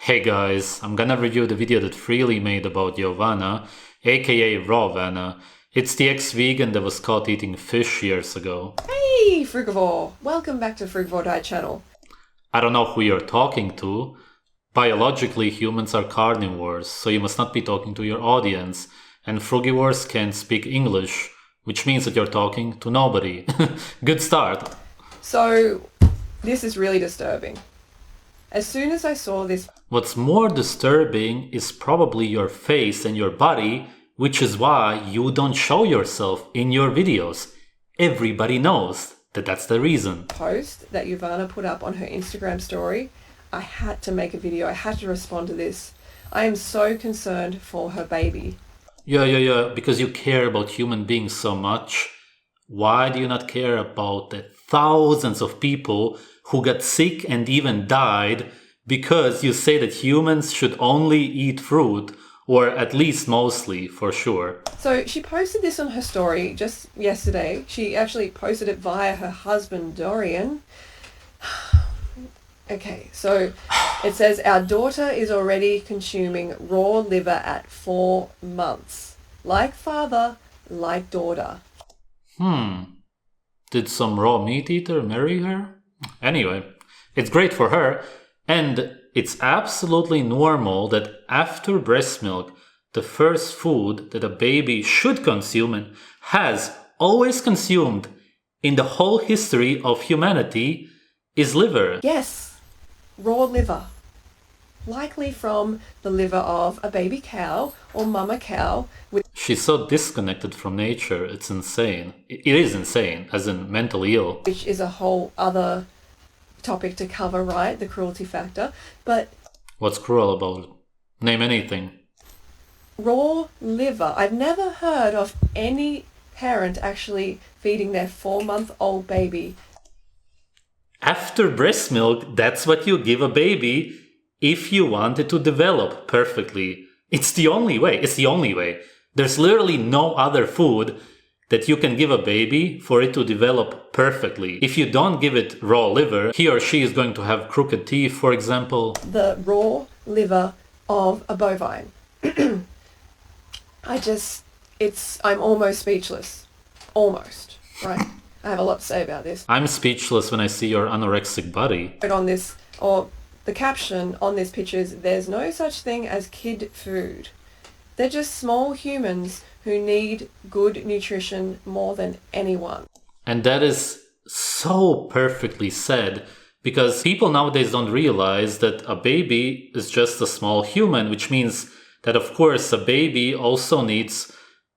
Hey guys, I'm gonna review the video that Freelee made about Giovanna, aka Rawvanna. It's the ex-vegan that was caught eating fish years ago. Hey Frugivore! Welcome back to Frugivore Diet Channel. I don't know who you're talking to. Biologically, humans are carnivores, so you must not be talking to your audience. And frugivores can't speak English, which means that you're talking to nobody. Good start. So, this is really disturbing. As soon as I saw this... What's more disturbing is probably your face and your body, which is why you don't show yourself in your videos. Everybody knows that that's the reason. Post that Giovanna put up on her Instagram story, I had to make a video. I had to respond to this. I am so concerned for her baby. Yeah, because you care about human beings so much. Why do you not care about the thousands of people who got sick and even died because you say that humans should only eat fruit, or at least mostly, for sure? So she posted this on her story just yesterday. She actually posted it via her husband, Dorian. Okay, so it says, our daughter is already consuming raw liver at 4 months. Like father, like daughter. Did some raw meat eater marry her? Anyway, it's great for her, and it's absolutely normal that after breast milk, the first food that a baby should consume and has always consumed in the whole history of humanity is liver. Yes, raw liver. Likely from the liver of a baby cow or mama cow. She's so disconnected from nature, it's insane. It is insane, as in mentally ill. Which is a whole other topic to cover, right? The cruelty factor. But what's cruel about it? Name anything. Raw liver. I've never heard of any parent actually feeding their 4-month-old baby. After breast milk, that's what you give a baby if you want it to develop perfectly. It's the only way. It's the only way. There's literally no other food that you can give a baby for it to develop perfectly. If you don't give it raw liver, he or she is going to have crooked teeth, for example. The raw liver of a bovine. I'm almost speechless. Almost, right? I have a lot to say about this. I'm speechless when I see your anorexic body. On this, or the caption on this picture is, there's no such thing as kid food. They're just small humans who need good nutrition more than anyone. And that is so perfectly said, because people nowadays don't realize that a baby is just a small human, which means that, of course, a baby also needs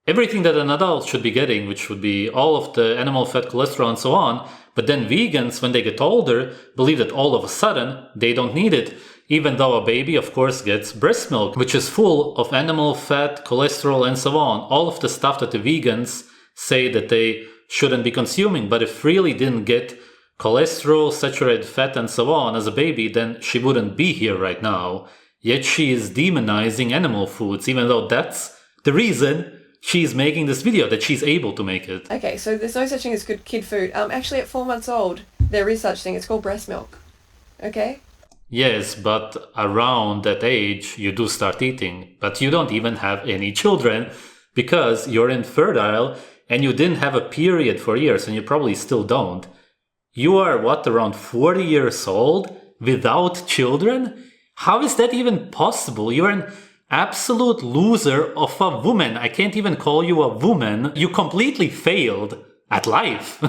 everything that an adult should be getting, which would be all of the animal fat, cholesterol, and so on. But then vegans, when they get older, believe that all of a sudden they don't need it, even though a baby, of course, gets breast milk, which is full of animal fat, cholesterol, and so on. All of the stuff that the vegans say that they shouldn't be consuming. But if Freelee didn't get cholesterol, saturated fat, and so on as a baby, then she wouldn't be here right now. Yet she is demonizing animal foods, even though that's the reason she's making this video, that she's able to make it. Okay, so there's no such thing as good kid food. Actually, at 4 months old, there is such thing. It's called breast milk. Okay? Yes, but around that age, you do start eating. But you don't even have any children because you're infertile and you didn't have a period for years, and you probably still don't. You are, around 40 years old without children? How is that even possible? You're an absolute loser of a woman. I can't even call you a woman. You completely failed at life.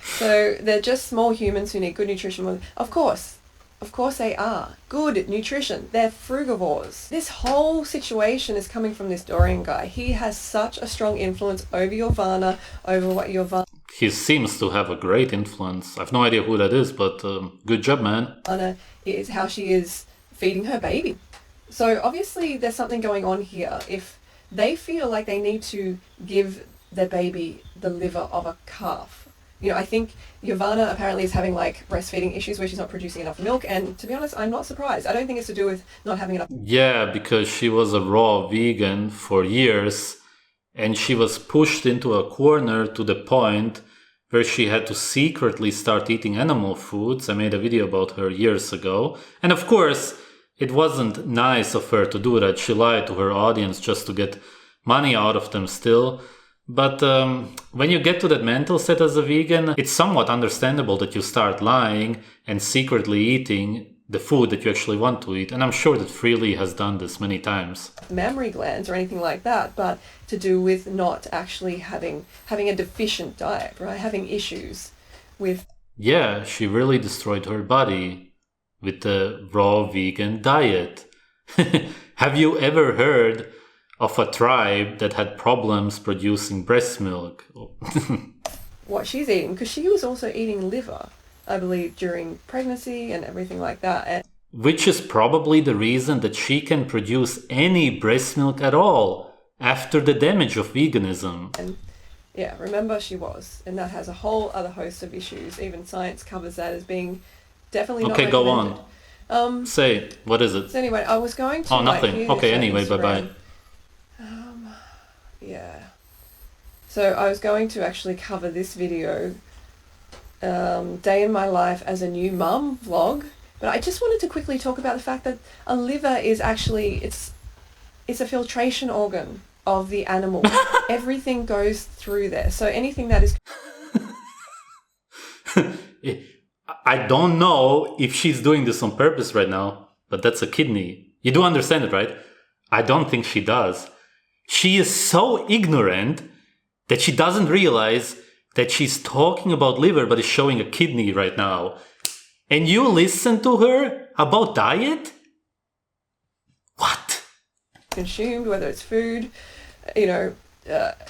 So they're just small humans who need good nutrition. Of course they are. Good nutrition. They're frugivores. This whole situation is coming from this Dorian guy. He has such a strong influence over Giovanna, over what Giovanna... He seems to have a great influence. I have no idea who that is, but good job, man. ...is how she is feeding her baby. So obviously there's something going on here. If they feel like they need to give their baby the liver of a calf, I think Giovanna apparently is having like breastfeeding issues where she's not producing enough milk. And to be honest, I'm not surprised. I don't think it's to do with not having enough. Yeah, because she was a raw vegan for years and she was pushed into a corner to the point where she had to secretly start eating animal foods. I made a video about her years ago. And of course, it wasn't nice of her to do that. She lied to her audience just to get money out of them still. But when you get to that mental state as a vegan, it's somewhat understandable that you start lying and secretly eating the food that you actually want to eat. And I'm sure that Freelee has done this many times. Mammary glands or anything like that, but to do with not actually having a deficient diet, right? Having issues with... Yeah, she really destroyed her body with the raw vegan diet. Have you ever heard of a tribe that had problems producing breast milk? What she's eating, because she was also eating liver, I believe, during pregnancy and everything like that. And which is probably the reason that she can produce any breast milk at all after the damage of veganism. And yeah, remember she was. And that has a whole other host of issues. Even science covers that as being definitely not Okay, go recommended. on. Say, what is it? So anyway, I was going to... Oh, nothing. Okay, anyway, bye-bye. Yeah. So I was going to actually cover this video, day in my life as a new mum vlog, but I just wanted to quickly talk about the fact that a liver is actually, it's a filtration organ of the animal. Everything goes through there. So anything that is... I don't know if she's doing this on purpose right now, but that's a kidney. You do understand it, right? I don't think she does. She is so ignorant that she doesn't realize that she's talking about liver but is showing a kidney right now. And you listen to her about diet? What? Consumed, whether it's food,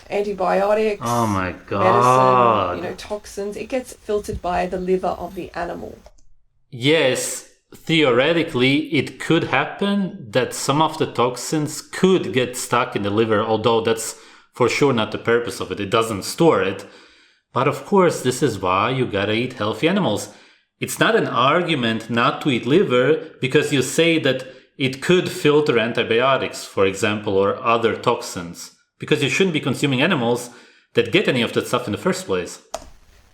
antibiotics, oh my god, medicine, toxins, it gets filtered by the liver of the animal. Yes, theoretically it could happen that some of the toxins could get stuck in the liver, although that's for sure not the purpose of it. It doesn't store it. But of course, this is why you gotta eat healthy animals. It's not an argument not to eat liver because you say that it could filter antibiotics, for example, or other toxins. Because you shouldn't be consuming animals that get any of that stuff in the first place.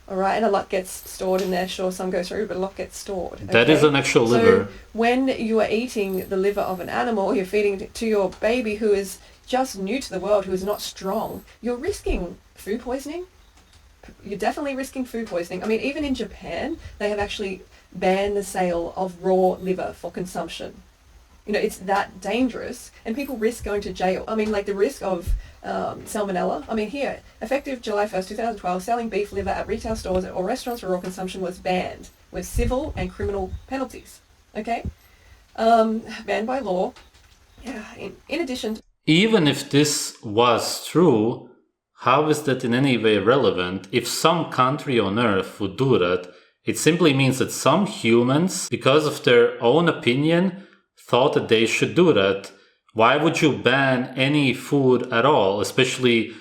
All right, and a lot gets stored in there. Sure, some go through, but a lot gets stored. Okay? That is an actual liver. So when you are eating the liver of an animal, you're feeding it to your baby who is just new to the world, who is not strong, you're risking food poisoning. You're definitely risking food poisoning. I mean, even in Japan, they have actually banned the sale of raw liver for consumption. It's that dangerous, and people risk going to jail. I mean, like the risk of salmonella. I mean, here, effective July 1st, 2012, selling beef liver at retail stores or restaurants for raw consumption was banned with civil and criminal penalties. Okay? Banned by law. Yeah. In addition... Even if this was true, how is that in any way relevant? If some country on earth would do that, it simply means that some humans, because of their own opinion, thought that they should do that. Why would you ban any food at all, especially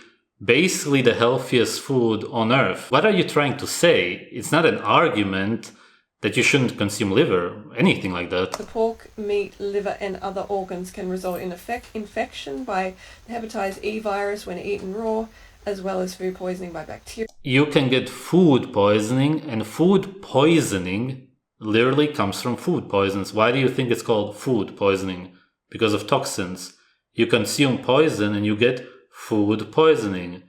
basically the healthiest food on earth? What are you trying to say? It's not an argument that you shouldn't consume liver, anything like that. The pork, meat, liver and other organs can result in infection by the hepatitis E virus when eaten raw, as well as food poisoning by bacteria. You can get food poisoning, and food poisoning literally comes from food poisons. Why do you think it's called food poisoning? Because of toxins. You consume poison and you get food poisoning.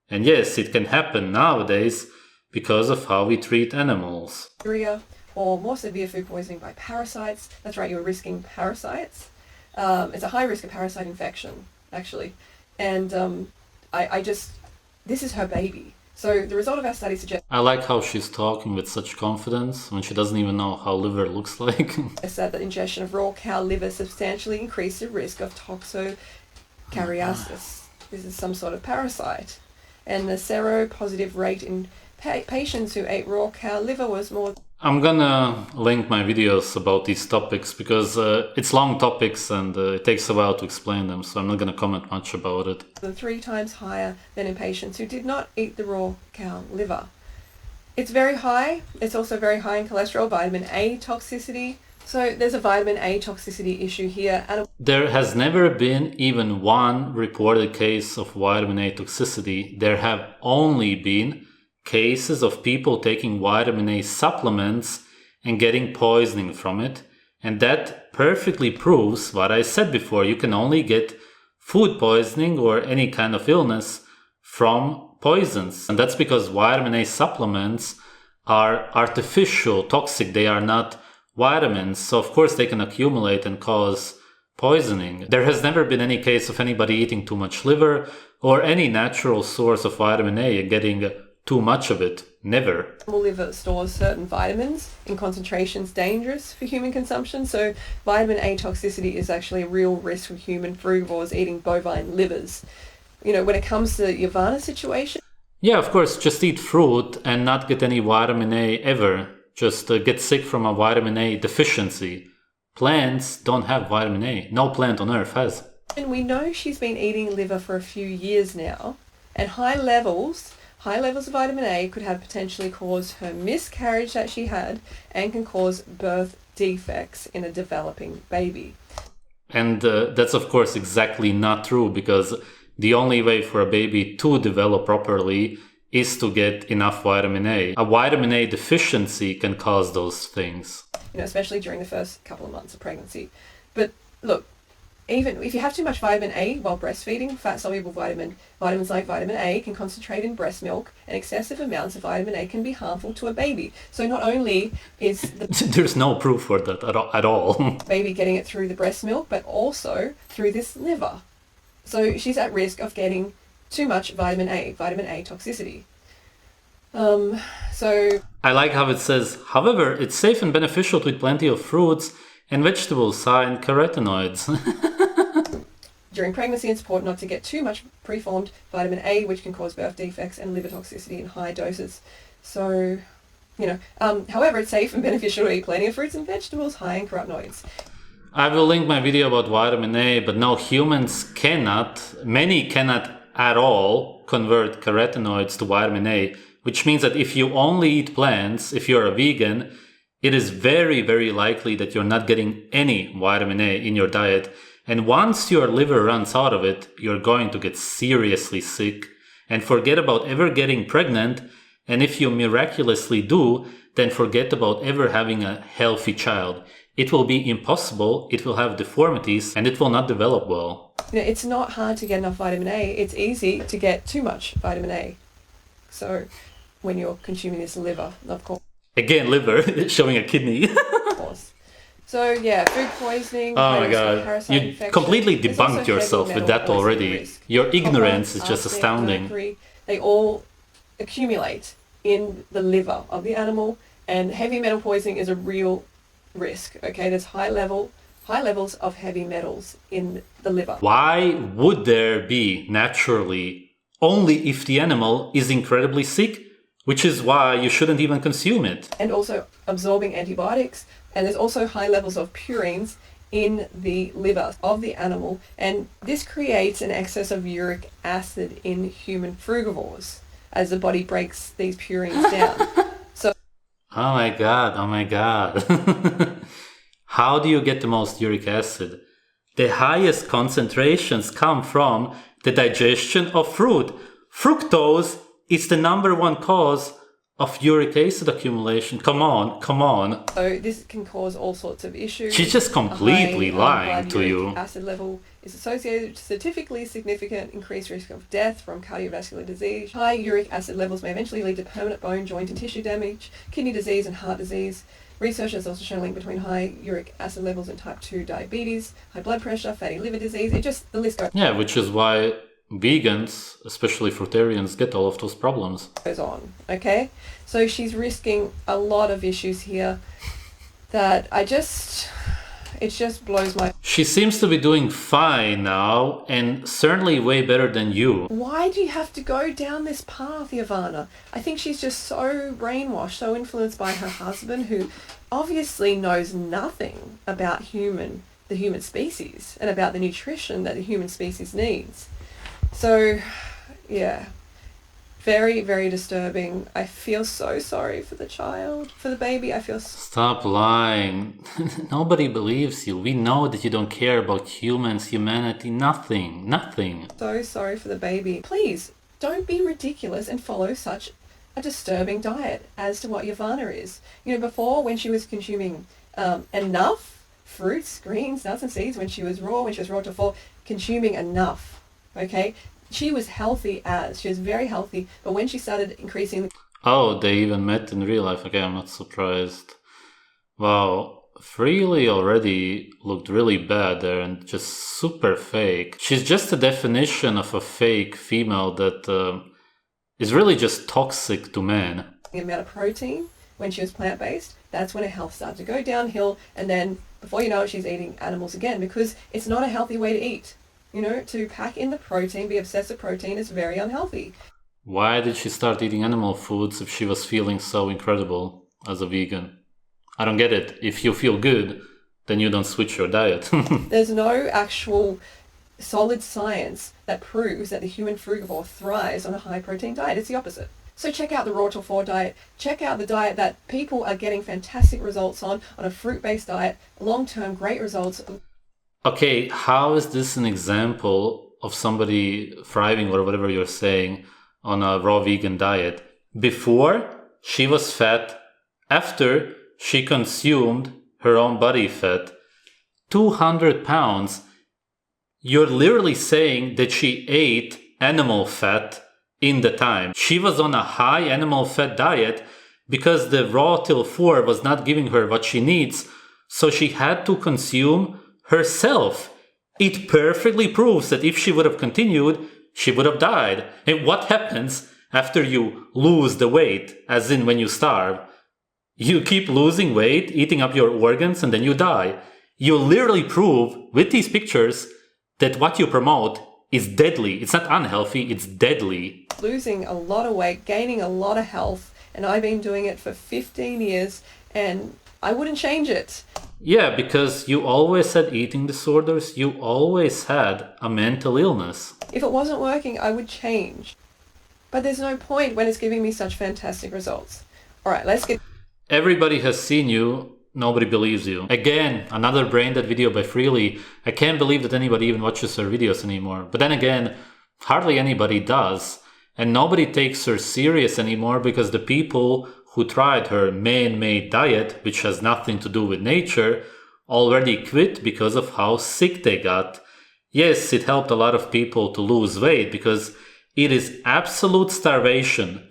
And yes, it can happen nowadays because of how we treat animals. Or more severe food poisoning by parasites. That's right, you're risking parasites. It's a high risk of parasite infection, actually. And this is her baby. So the result of our study suggests... I like how she's talking with such confidence when she doesn't even know how liver looks like. It's that the ingestion of raw cow liver substantially increased the risk of toxocariasis. This is some sort of parasite. And the seropositive rate in patients who ate raw cow liver was more... I'm gonna link my videos about these topics because it's long topics and it takes a while to explain them, so I'm not gonna comment much about it. Than 3 times higher than in patients who did not eat the raw cow liver. It's very high. It's also very high in cholesterol, vitamin A toxicity. So there's a vitamin A toxicity issue here. And there has never been even one reported case of vitamin A toxicity. There have only been cases of people taking vitamin A supplements and getting poisoning from it. And that perfectly proves what I said before. You can only get food poisoning or any kind of illness from poisons. And that's because vitamin A supplements are artificial, toxic. They are not vitamins. So of course they can accumulate and cause poisoning. There has never been any case of anybody eating too much liver or any natural source of vitamin A and getting too much of it. Never. Animal liver stores certain vitamins in concentrations dangerous for human consumption. So vitamin A toxicity is actually a real risk for human frugivores eating bovine livers. You know, when it comes to Ivana's situation. Yeah, of course, just eat fruit and not get any vitamin A ever. Just get sick from a vitamin A deficiency. Plants don't have vitamin A. No plant on earth has. And we know she's been eating liver for a few years now, and high levels of vitamin A could have potentially caused her miscarriage that she had and can cause birth defects in a developing baby. And that's of course exactly not true, because the only way for a baby to develop properly is to get enough vitamin A. A vitamin A deficiency can cause those things. You know, especially during the first couple of months of pregnancy. But look, even if you have too much vitamin A while breastfeeding, fat-soluble vitamins like vitamin A can concentrate in breast milk, and excessive amounts of vitamin A can be harmful to a baby. So not only is the There's no proof for that at all. baby getting it through the breast milk, but also through this liver. So she's at risk of getting too much vitamin A toxicity. So I like how it says, however, it's safe and beneficial to eat plenty of fruits and vegetables high in carotenoids. during pregnancy, it's important not to get too much preformed vitamin A, which can cause birth defects and liver toxicity in high doses. So, however, it's safe and beneficial to eat plenty of fruits and vegetables high in carotenoids. I will link my video about vitamin A, but no, many cannot at all convert carotenoids to vitamin A, which means that if you only eat plants, if you're a vegan, it is very, very likely that you're not getting any vitamin A in your diet. And once your liver runs out of it, you're going to get seriously sick and forget about ever getting pregnant. And if you miraculously do, then forget about ever having a healthy child. It will be impossible, it will have deformities, and it will not develop well. It's not hard to get enough vitamin A. It's easy to get too much vitamin A. So when you're consuming this liver, of course. Again, liver, showing a kidney. Of course. So yeah, food poisoning. Oh my god, parasite you infection. completely There's debunked also yourself heavy with that metal already. risk. Your ignorance is Copper, just arsenic, astounding. mercury, they all accumulate in the liver of the animal, and heavy metal poisoning is a real risk. Okay, there's high levels of heavy metals in the liver. Why would there be naturally only if the animal is incredibly sick? Which is why you shouldn't even consume it. And also absorbing antibiotics, and there's also high levels of purines in the liver of the animal, and this creates an excess of uric acid in human frugivores as the body breaks these purines down. So Oh my god. How do you get the most uric acid? The highest concentrations come from the digestion of fruit. Fructose is the number one cause of uric acid accumulation. Come on. So this can cause all sorts of issues. She's just completely A high, lying blood to uric you. acid level is associated with statistically significant increased risk of death from cardiovascular disease. High uric acid levels may eventually lead to permanent bone, joint and tissue damage, kidney disease and heart disease. Research has also shown a link between high uric acid levels and type 2 diabetes, high blood pressure, fatty liver disease. The list Yeah, which is why vegans, especially fruitarians, get all of those problems. goes on. Okay? So she's risking a lot of issues here that it just blows my... She seems to be doing fine now, and certainly way better than you. Why do you have to go down this path, Ivana? I think she's just so brainwashed, so influenced by her husband, who obviously knows nothing about the human species and about the nutrition that the human species needs. So, yeah, very, very disturbing. I feel so sorry for the child, for the baby. Stop lying. Nobody believes you. We know that you don't care about humans, humanity, nothing. So sorry for the baby. Please, don't be ridiculous and follow such a disturbing diet as to what Yavanna is. You know, before, when she was consuming enough fruits, greens, nuts and seeds, when she was raw to full, consuming enough, okay? She was healthy she was very healthy, but when she started increasing... Oh, they even met in real life. Okay, I'm not surprised. Wow. Freelee already looked really bad there and just super fake. She's just a definition of a fake female that is really just toxic to men. The amount of protein when she was plant-based, that's when her health started to go downhill, and then before you know it, she's eating animals again, because it's not a healthy way to eat. You know, to pack in the protein, be obsessed with protein, is very unhealthy. Why did she start eating animal foods if she was feeling so incredible as a vegan? I don't get it. If you feel good, then you don't switch your diet. There's no actual solid science that proves that the human frugivore thrives on a high protein diet. It's the opposite. So check out the raw till 4 diet. Check out the diet that people are getting fantastic results on a fruit-based diet, long-term great results. Okay, how is this an example of somebody thriving or whatever you're saying on a raw vegan diet? Before, she was fat. After, she consumed her own body fat. 200 pounds. You're literally saying that she ate animal fat in the time. She was on a high animal fat diet because the raw till 4 was not giving her what she needs, so she had to consume herself. It perfectly proves that if she would have continued, she would have died. And what happens after you lose the weight, as in when you starve? You keep losing weight, eating up your organs, and then you die. You literally prove with these pictures that what you promote is deadly. It's not unhealthy, it's deadly. Losing a lot of weight, gaining a lot of health, and I've been doing it for 15 years, and I wouldn't change it. Yeah, because you always had eating disorders, you always had a mental illness. If it wasn't working, I would change. But there's no point when it's giving me such fantastic results. All right, let's get... Everybody has seen you, nobody believes you. Again, another brain dead video by Freelee. I can't believe that anybody even watches her videos anymore. But then again, hardly anybody does. And nobody takes her serious anymore because the people who tried her man-made diet, which has nothing to do with nature, already quit because of how sick they got. Yes, it helped a lot of people to lose weight because it is absolute starvation.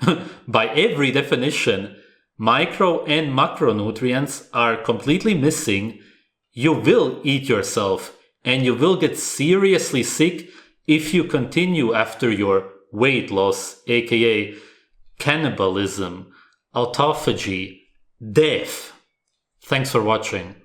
By every definition, micro and macronutrients are completely missing. You will eat yourself and you will get seriously sick if you continue after your weight loss, aka cannibalism, autophagy, death. Thanks for watching.